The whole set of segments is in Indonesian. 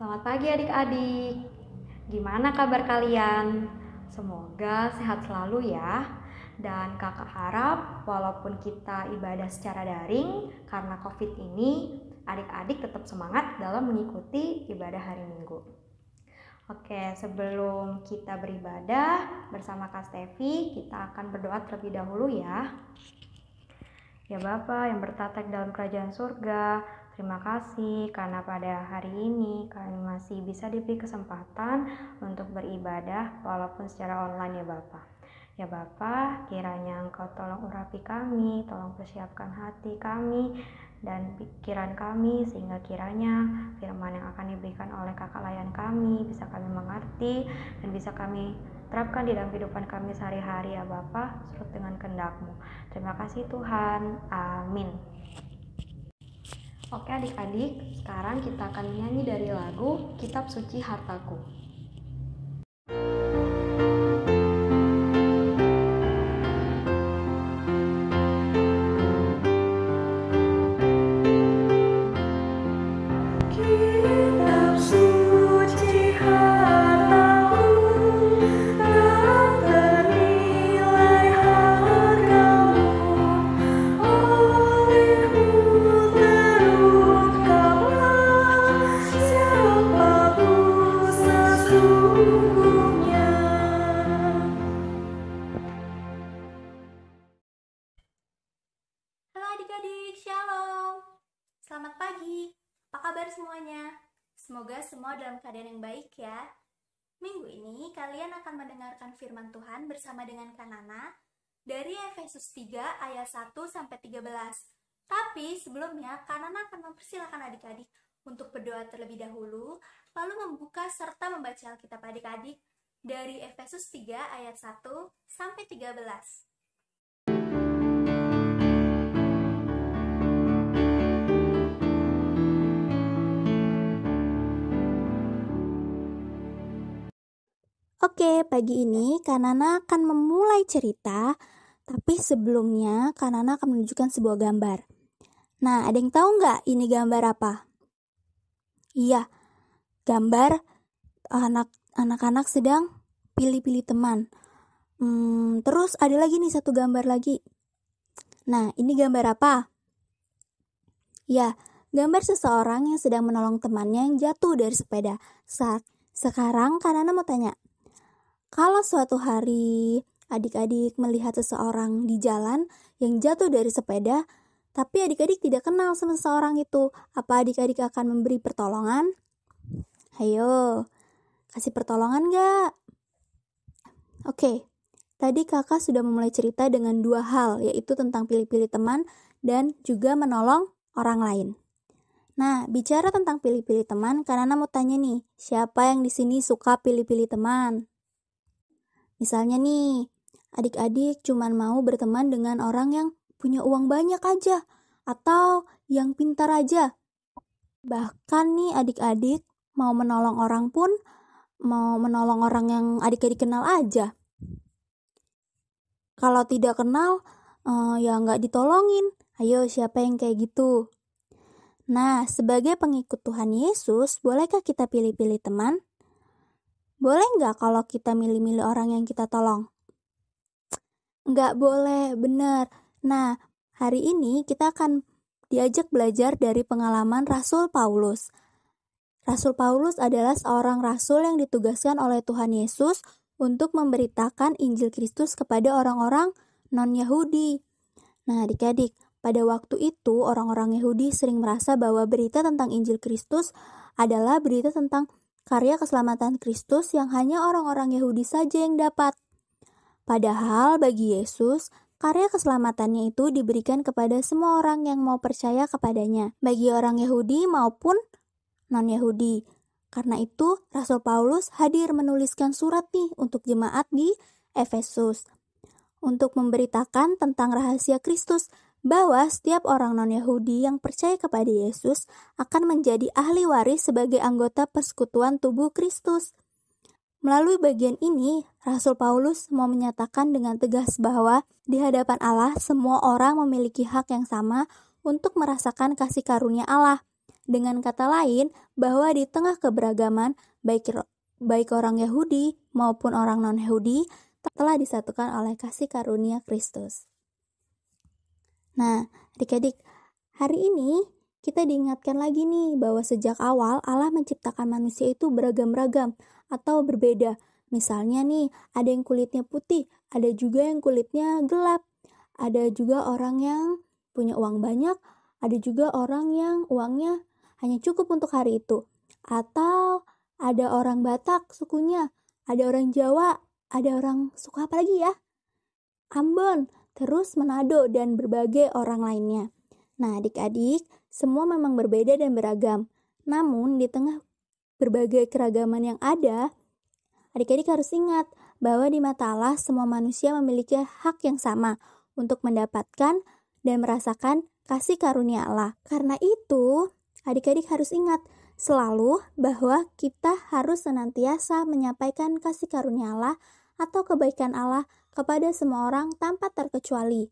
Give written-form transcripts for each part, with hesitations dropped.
Selamat pagi adik-adik. Gimana kabar kalian? Semoga sehat selalu ya. Dan kakak harap walaupun kita ibadah secara daring karena COVID ini, adik-adik tetap semangat dalam mengikuti ibadah hari Minggu. Oke, sebelum kita beribadah bersama Kak Stevi, kita akan berdoa terlebih dahulu ya. Ya Bapa yang bertata dalam kerajaan surga, terima kasih karena pada hari ini kami masih bisa diberi kesempatan untuk beribadah walaupun secara online ya Bapa. Ya Bapa, kiranya Engkau tolong urapi kami, tolong persiapkan hati kami dan pikiran kami sehingga kiranya firman yang akan diberikan oleh kakak layan kami bisa kami mengerti dan bisa kami terapkan di dalam kehidupan kami sehari-hari ya Bapa, surut dengan kehendak-Mu. Terima kasih Tuhan. Amin. Oke adik-adik, sekarang kita akan menyanyi dari lagu Kitab Suci Hartaku. Selamat pagi, apa kabar semuanya? Semoga semua dalam keadaan yang baik ya. Minggu ini kalian akan mendengarkan firman Tuhan bersama dengan Kanana dari Efesus 3 ayat 1 sampai 13. Tapi sebelumnya Kanana akan mempersilahkan adik-adik untuk berdoa terlebih dahulu, lalu membuka serta membaca Alkitab adik-adik dari Efesus 3 ayat 1 sampai 13. Oke, pagi ini Kanana akan memulai cerita, tapi sebelumnya Kanana akan menunjukkan sebuah gambar. Nah, ada yang tahu nggak ini gambar apa? Iya, gambar anak-anak sedang pilih-pilih teman. Terus ada lagi nih satu gambar lagi. Nah, ini gambar apa? Ya, gambar seseorang yang sedang menolong temannya yang jatuh dari sepeda. Sekarang Kanana mau tanya, kalau suatu hari adik-adik melihat seseorang di jalan yang jatuh dari sepeda, tapi adik-adik tidak kenal sama seseorang itu, apa adik-adik akan memberi pertolongan? Ayo, kasih pertolongan gak? Oke, tadi kakak sudah memulai cerita dengan dua hal, yaitu tentang pilih-pilih teman dan juga menolong orang lain. Nah, bicara tentang pilih-pilih teman, Kanana mau tanya nih, siapa yang di sini suka pilih-pilih teman? Misalnya nih, adik-adik cuma mau berteman dengan orang yang punya uang banyak aja, atau yang pintar aja. Bahkan nih adik-adik mau menolong orang pun, mau menolong orang yang adik-adik kenal aja. Kalau tidak kenal, ya nggak ditolongin. Ayo, siapa yang kayak gitu? Nah, sebagai pengikut Tuhan Yesus, bolehkah kita pilih-pilih teman? Boleh nggak kalau kita milih-milih orang yang kita tolong? Nggak boleh, benar. Nah, hari ini kita akan diajak belajar dari pengalaman Rasul Paulus. Rasul Paulus adalah seorang rasul yang ditugaskan oleh Tuhan Yesus untuk memberitakan Injil Kristus kepada orang-orang non-Yahudi. Nah, adik-adik, pada waktu itu orang-orang Yahudi sering merasa bahwa berita tentang Injil Kristus adalah berita tentang karya keselamatan Kristus yang hanya orang-orang Yahudi saja yang dapat. Padahal bagi Yesus, karya keselamatannya itu diberikan kepada semua orang yang mau percaya kepadanya, bagi orang Yahudi maupun non-Yahudi. Karena itu, Rasul Paulus hadir menuliskan surat nih untuk jemaat di Efesus untuk memberitakan tentang rahasia Kristus, bahwa setiap orang non-Yahudi yang percaya kepada Yesus akan menjadi ahli waris sebagai anggota persekutuan tubuh Kristus. Melalui bagian ini, Rasul Paulus mau menyatakan dengan tegas bahwa di hadapan Allah semua orang memiliki hak yang sama untuk merasakan kasih karunia Allah. Dengan kata lain, bahwa di tengah keberagaman, baik orang Yahudi maupun orang non-Yahudi, telah disatukan oleh kasih karunia Kristus. Nah, adik-adik, hari ini kita diingatkan lagi nih bahwa sejak awal Allah menciptakan manusia itu beragam-ragam atau berbeda. Misalnya nih, ada yang kulitnya putih, ada juga yang kulitnya gelap, ada juga orang yang punya uang banyak, ada juga orang yang uangnya hanya cukup untuk hari itu. Atau ada orang Batak sukunya, ada orang Jawa, ada orang suku apa lagi ya? Ambon, terus Manado, dan berbagai orang lainnya. Nah, adik-adik, semua memang berbeda dan beragam. Namun, di tengah berbagai keragaman yang ada, adik-adik harus ingat bahwa di mata Allah semua manusia memiliki hak yang sama untuk mendapatkan dan merasakan kasih karunia Allah. Karena itu, adik-adik harus ingat selalu bahwa kita harus senantiasa menyampaikan kasih karunia Allah atau kebaikan Allah kepada semua orang tanpa terkecuali.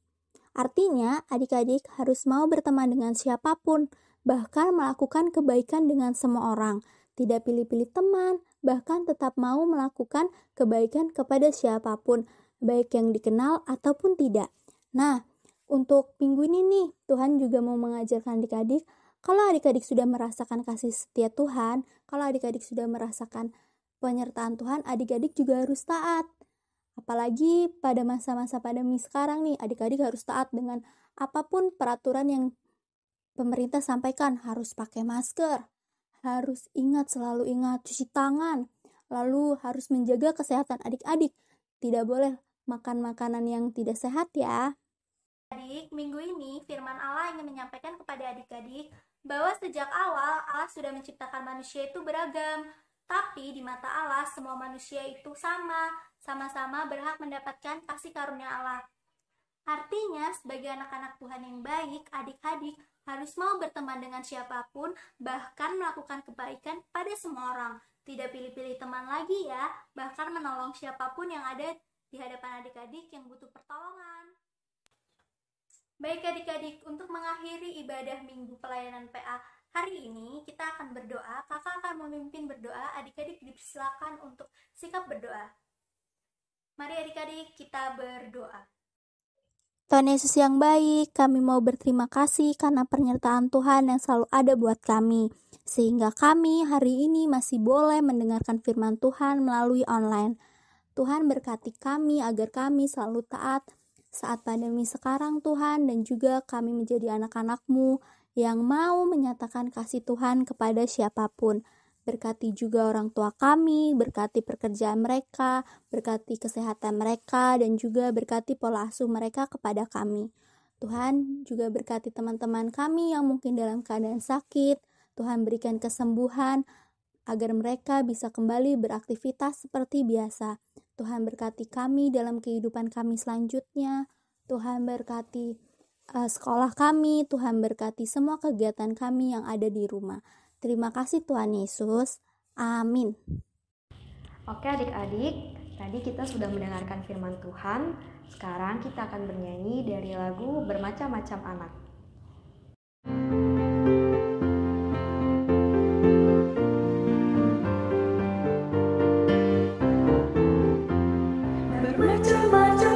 Artinya, adik-adik harus mau berteman dengan siapapun, bahkan melakukan kebaikan dengan semua orang. Tidak pilih-pilih teman, bahkan tetap mau melakukan kebaikan kepada siapapun, baik yang dikenal ataupun tidak. Nah, untuk minggu ini nih, Tuhan juga mau mengajarkan adik-adik, kalau adik-adik sudah merasakan kasih setia Tuhan, kalau adik-adik sudah merasakan penyertaan Tuhan, adik-adik juga harus taat. Apalagi pada masa-masa pandemi sekarang nih, adik-adik harus taat dengan apapun peraturan yang pemerintah sampaikan. Harus pakai masker, harus selalu ingat cuci tangan, lalu harus menjaga kesehatan adik-adik. Tidak boleh makan makanan yang tidak sehat ya. Adik, minggu ini firman Allah ingin menyampaikan kepada adik-adik bahwa sejak awal Allah sudah menciptakan manusia itu beragam. Tapi di mata Allah semua manusia itu sama-sama berhak mendapatkan kasih karunia Allah. Artinya sebagai anak-anak Tuhan yang baik, adik-adik harus mau berteman dengan siapapun, bahkan melakukan kebaikan pada semua orang. Tidak pilih-pilih teman lagi ya, bahkan menolong siapapun yang ada di hadapan adik-adik yang butuh pertolongan. Baik adik-adik, untuk mengakhiri ibadah minggu pelayanan PA hari ini, kita akan berdoa. Kakak akan memimpin berdoa, adik-adik dipersilakan untuk sikap berdoa. Mari adik-adik kita berdoa. Tuhan Yesus yang baik, kami mau berterima kasih karena penyertaan Tuhan yang selalu ada buat kami. Sehingga kami hari ini masih boleh mendengarkan firman Tuhan melalui online. Tuhan berkati kami agar kami selalu taat saat pandemi sekarang Tuhan, dan juga kami menjadi anak-anak-Mu yang mau menyatakan kasih Tuhan kepada siapapun. Berkati juga orang tua kami, berkati pekerjaan mereka, berkati kesehatan mereka, dan juga berkati pola asuh mereka kepada kami. Tuhan juga berkati teman-teman kami yang mungkin dalam keadaan sakit. Tuhan berikan kesembuhan agar mereka bisa kembali beraktivitas seperti biasa. Tuhan berkati kami dalam kehidupan kami selanjutnya. Tuhan berkati sekolah kami. Tuhan berkati semua kegiatan kami yang ada di rumah. Terima kasih Tuhan Yesus. Amin. Oke adik-adik, tadi kita sudah mendengarkan firman Tuhan. Sekarang kita akan bernyanyi dari lagu Bermacam-macam Anak. Bermacam-macam